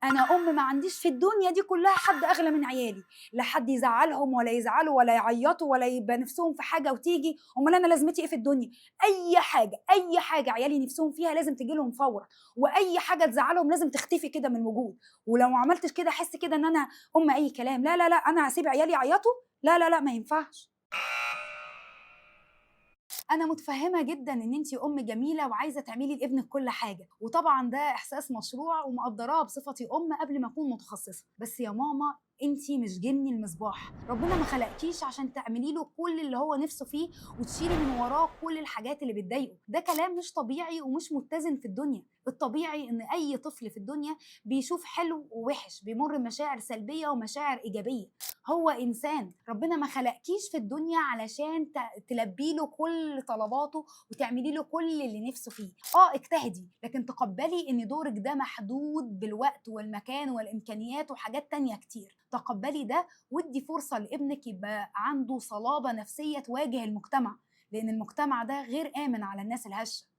انا ما عنديش في الدنيا دي كلها حد اغلى من عيالي، لا حد يزعلهم ولا يزعلوا ولا يعيطوا ولا يبقى نفسهم في حاجه وتيجي. امال انا لازمتي ايه في الدنيا؟ اي حاجه عيالي نفسهم فيها لازم تجي لهم فورا، واي حاجه تزعلهم لازم تختفي كده من الوجود. ولو ما عملتش كده احس كده ان انا اي كلام. لا لا لا، انا هسيب عيالي يعيطوا؟ لا لا لا، ما ينفعش. انا متفهمه جدا ان انتي جميله وعايزه تعملي لابنك كل حاجه، وطبعا ده احساس مشروع ومقدراه بصفتي قبل ما اكون متخصصه. بس يا ماما، انتي مش جني المصباح، ربنا ما خلقكيش عشان تعملي له كل اللي هو نفسه فيه وتشيلي من وراه كل الحاجات اللي بتضايقه. ده كلام مش طبيعي ومش متزن في الدنيا. الطبيعي ان اي طفل في الدنيا بيشوف حلو ووحش، بيمر بمشاعر سلبيه ومشاعر ايجابيه. هو انسان، ربنا ما خلقكيش في الدنيا علشان تلبي له كل طلباته وتعملي له كل اللي نفسه فيه. اجتهدي، لكن تقبلي ان دورك ده محدود بالوقت والمكان والامكانيات وحاجات تانية كتير. تقبلي ده وادي فرصة لابنك يبقى عنده صلابة نفسية تواجه المجتمع، لان المجتمع ده غير آمن على الناس الهشة.